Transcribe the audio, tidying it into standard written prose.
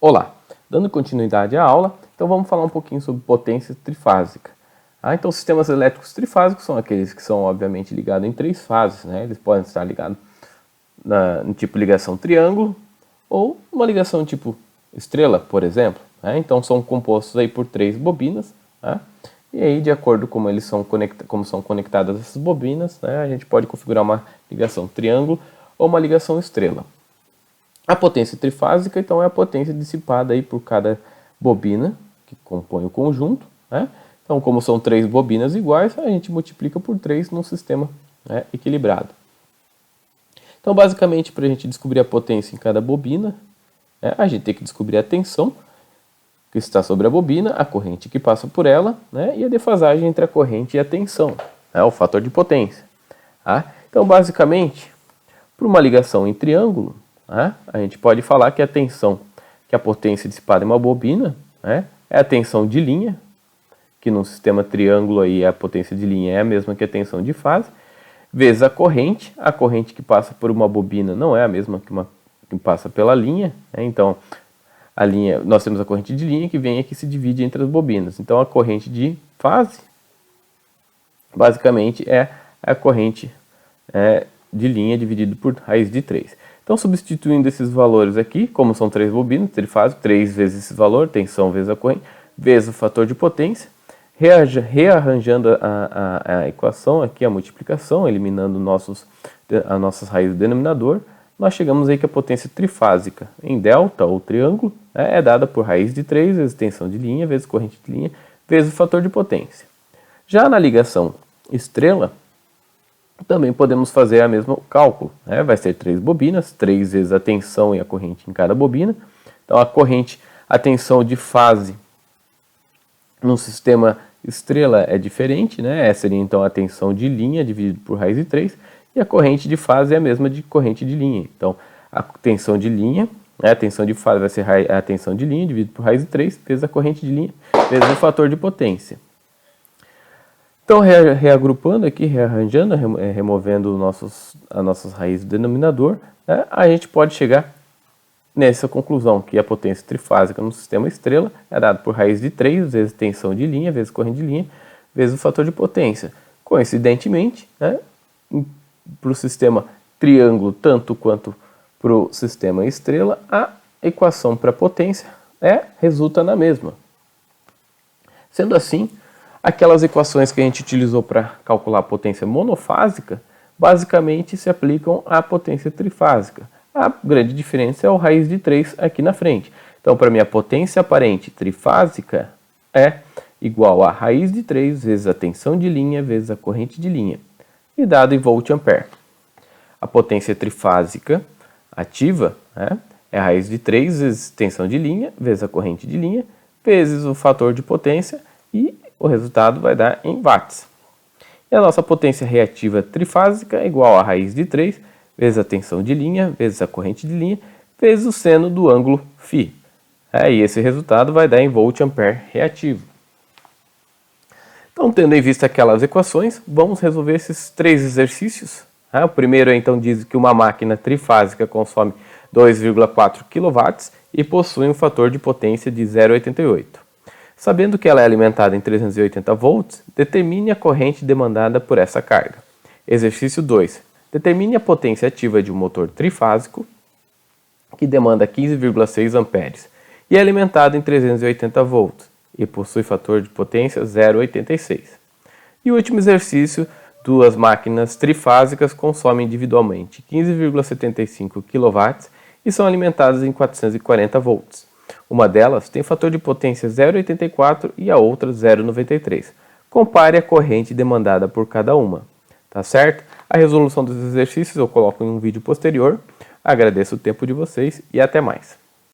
Olá, dando continuidade à aula, então vamos falar um pouquinho sobre potência trifásica. Então, sistemas elétricos trifásicos são aqueles que são, obviamente, ligados em três fases, né? Eles podem estar ligados em tipo ligação triângulo ou uma ligação tipo estrela, por exemplo. Então, são compostos aí por três bobinas, e aí, de acordo com como são conectadas essas bobinas, a gente pode configurar uma ligação triângulo ou uma ligação estrela. A potência trifásica, então, é a potência dissipada aí por cada bobina que compõe o conjunto, Então, como são três bobinas iguais, a gente multiplica por 3 num sistema equilibrado. Então, basicamente, para a gente descobrir a potência em cada bobina, a gente tem que descobrir a tensão que está sobre a bobina, a corrente que passa por ela, e a defasagem entre a corrente e a tensão, o fator de potência. Então, basicamente, para uma ligação em triângulo, a gente pode falar que a tensão, que a potência dissipada em uma bobina, é a tensão de linha, que num sistema triângulo aí a potência de linha é a mesma que a tensão de fase, vezes a corrente que passa por uma bobina não é a mesma que passa pela linha, então a linha, nós temos a corrente de linha que vem aqui e se divide entre as bobinas. Então a corrente de fase, basicamente, é a corrente de linha dividido por raiz de 3. Então, substituindo esses valores aqui, como são três bobinas, trifásico, 3 vezes esse valor, tensão vezes a corrente, vezes o fator de potência, rearranjando a equação aqui, a multiplicação, eliminando as nossas raízes do denominador, nós chegamos aí que a potência trifásica em delta, ou triângulo, é dada por raiz de 3 vezes tensão de linha, vezes corrente de linha, vezes o fator de potência. Já na ligação estrela, também podemos fazer o mesmo cálculo. Vai ser 3 bobinas, 3 vezes a tensão e a corrente em cada bobina. Então, a tensão de fase no sistema estrela é diferente, Essa seria então a tensão de linha dividido por raiz de 3, e a corrente de fase é a mesma de corrente de linha. Então, a tensão de linha, a tensão de fase vai ser a tensão de linha dividido por raiz de 3, vezes a corrente de linha, vezes o fator de potência. Então, reagrupando aqui, rearranjando, removendo as nossas raízes do denominador, a gente pode chegar nessa conclusão, que a potência trifásica no sistema estrela é dada por raiz de 3 vezes tensão de linha, vezes corrente de linha, vezes o fator de potência. Coincidentemente, para o sistema triângulo, tanto quanto para o sistema estrela, a equação para a potência resulta na mesma. Sendo assim, aquelas equações que a gente utilizou para calcular a potência monofásica, basicamente se aplicam à potência trifásica. A grande diferença é o raiz de 3 aqui na frente. Então, para mim, a potência aparente trifásica é igual a raiz de 3 vezes a tensão de linha vezes a corrente de linha, e dado em volt-ampere. A potência trifásica ativa é a raiz de 3 vezes tensão de linha vezes a corrente de linha, vezes o fator de potência, e o resultado vai dar em watts. E a nossa potência reativa trifásica é igual a raiz de 3 vezes a tensão de linha, vezes a corrente de linha, vezes o seno do ângulo φ. E esse resultado vai dar em volt-ampere reativo. Então, tendo em vista aquelas equações, vamos resolver esses 3 exercícios. O primeiro, então, diz que uma máquina trifásica consome 2,4 kW e possui um fator de potência de 0,88. Sabendo que ela é alimentada em 380 volts, determine a corrente demandada por essa carga. Exercício 2. Determine a potência ativa de um motor trifásico que demanda 15,6 amperes e é alimentado em 380 volts e possui fator de potência 0,86. E o último exercício, duas máquinas trifásicas consomem individualmente 15,75 kW e são alimentadas em 440 volts. Uma delas tem fator de potência 0,84 e a outra 0,93. Compare a corrente demandada por cada uma. Tá certo? A resolução dos exercícios eu coloco em um vídeo posterior. Agradeço o tempo de vocês e até mais.